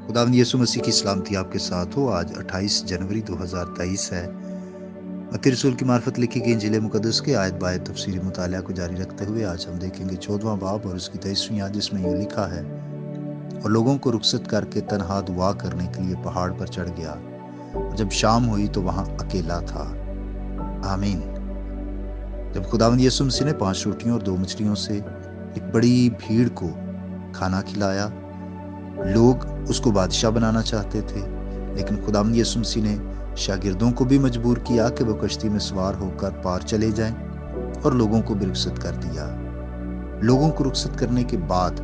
खुदावंद यीशु मसीह की सलामती आपके साथ हो। आज 28 जनवरी 2023 है। मत्ती रसूल की मार्फत लिखी गई इंजील मुकद्दस के आयत बायत तफसीरी मुतालिया को जारी रखते हुए आज हम देखेंगे 14वां बाब और उसकी 23वीं आयत, जिसमें यूं लिखा है, और लोगों को रुखसत करके तन्हा दुआ करने के लिए पहाड़ पर चढ़ गया। जब शाम हुई तो वहां अकेला था। आमीन। जब खुदावंद यीशु मसीह ने 5 रोटियों और 2 मछलियों से एक बड़ी भीड़ को खाना खिलाया, लोग उसको बादशाह बनाना चाहते थे, लेकिन खुदावंद यीशु मसीह ने शागिर्दों को भी मजबूर किया कि वो कश्ती में सवार होकर पार चले जाएं और लोगों को भी रुखसत कर दिया। लोगों को रुखसत करने के बाद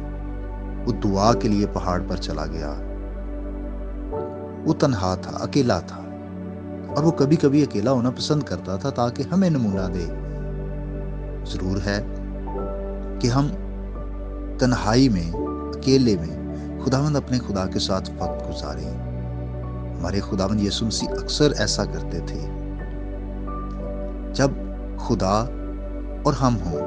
वो दुआ के लिए पहाड़ पर चला गया। वो तन्हा था, अकेला था, और वो कभी कभी अकेला होना पसंद करता था ताकि हमें नमूना दे। जरूर है कि हम तन्हाई में, अकेले में खुदावंद अपने खुदा के साथ वक्त गुजारें। हमारे खुदावंद यीशु मसीह अक्सर ऐसा करते थे। जब खुदा और हम हों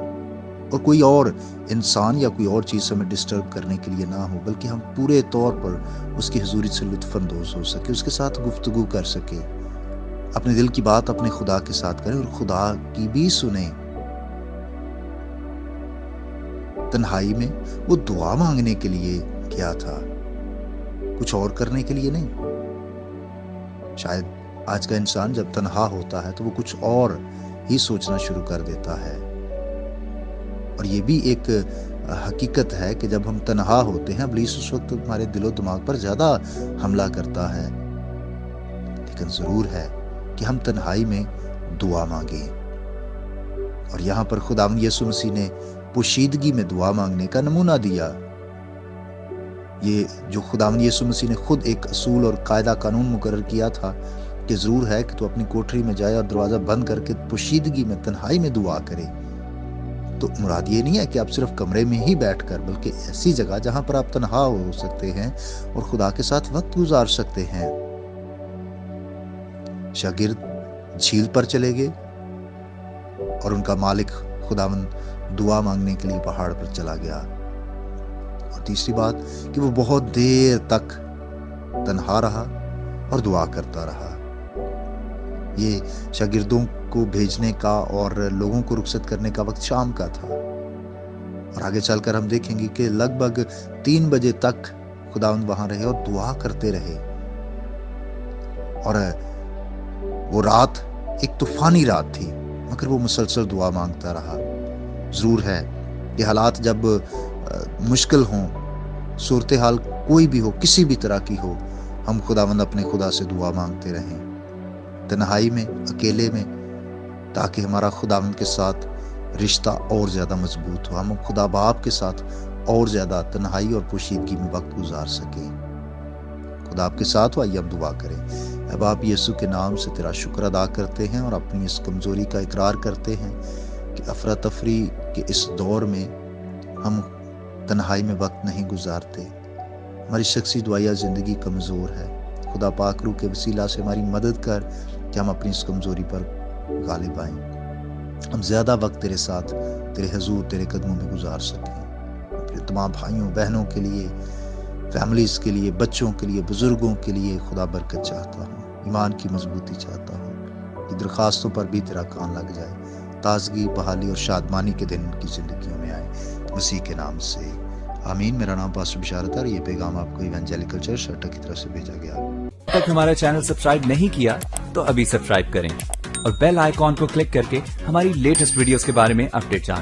और कोई और इंसान या कोई और चीज़ हमें डिस्टर्ब करने के लिए ना हो, बल्कि हम पूरे तौर पर उसकी हुजूरी से लुत्फानंदोज हो सके, उसके साथ गुफ्तगू कर सके, अपने दिल की बात अपने खुदा के साथ करें और खुदा की भी सुने। तन्हाई में वो दुआ मांगने के लिए क्या था, कुछ और करने के लिए नहीं। शायद आज का इंसान जब तन्हा होता है तो वो कुछ और ही सोचना शुरू कर देता है। और ये भी एक हकीकत है कि जब हम तन्हा होते हैं, इब्लीस उस वक्त हमारे दिलो दिमाग पर ज्यादा हमला करता है। लेकिन जरूर है कि हम तन्हाई में दुआ मांगे। और यहाँ पर खुदावंद यीशु मसीह ने पोशीदगी में दुआ मांगने का नमूना दिया। ये जो खुदावंद यीशु मसीह ने खुद एक असूल और कायदा कानून मुकर्रर किया था कि जरूर है कि तू अपनी कोठरी में जाए और दरवाजा बंद करके पोशीदगी में, तन्हाई में दुआ करे। तो मुराद ये नहीं है कि आप सिर्फ कमरे में ही बैठकर, बल्कि ऐसी जगह जहां पर आप तन्हा हो सकते हैं और खुदा के साथ वक्त गुजार सकते हैं। शागिर्द झील पर चले गए और उनका मालिक खुदावंद दुआ मांगने के लिए पहाड़ पर चला गया। और तीसरी बात कि वो बहुत देर तक तन्हा रहा और दुआ करता रहा। ये शागिर्दों को भेजने का और लोगों को रुखसत करने का वक्त शाम का था। और आगे चलकर हम देखेंगे कि लगभग 3 बजे तक खुदावंद वहां रहे और दुआ करते रहे। और वो रात एक तूफानी रात थी, मगर वो मुसलसल दुआ मांगता रहा। जरूर है कि हालात जब मुश्किल हों, सूरत हाल कोई भी हो, किसी भी तरह की हो, हम खुदावंद अपने खुदा से दुआ मांगते रहें, तन्हाई में, अकेले में, ताकि हमारा खुदावंद के साथ रिश्ता और ज्यादा मजबूत हो, हम खुदा बाप के साथ और ज्यादा तन्हाई और पोशीदगी में वक्त गुजार सके। खुदा आपके साथ हो। आइए हम दुआ करें। अब आप यीशु के नाम से तेरा शुक्र अदा करते हैं और अपनी इस कमजोरी का इकरार करते हैं कि अफरा तफरी के इस दौर में हम तन्हाई में वक्त नहीं गुजारते। हमारी शख्सी दुआया ज़िंदगी कमज़ोर है। खुदा पाक रूह के वसीला से हमारी मदद कर कि हम अपनी इस कमज़ोरी पर गालिब आएं, हम ज़्यादा वक्त तेरे साथ, तेरे हजूर, तेरे कदमों में गुजार सकें। अपने तमाम भाइयों बहनों के लिए, फैमिलीज़ के लिए, बच्चों के लिए, बुज़ुर्गों के लिए खुदा बरकत चाहता हूँ, ईमान की मजबूती चाहता हूँ कि दरख्वास्तों पर भी तेरा कान लग जाए, ताजगी, बहाली और शादमानी के दिन उनकी ज़िंदगियों में आए, मसीह के नाम से आमीन। मेरा नाम पास्टर बिशारत है और ये पैगाम आपको इवेंजेलिकल चर्च अट्टा की तरफ से भेजा गया। अब तक हमारा चैनल सब्सक्राइब नहीं किया तो अभी सब्सक्राइब करें और बेल आइकॉन को क्लिक करके हमारी लेटेस्ट वीडियोस के बारे में अपडेट जानें।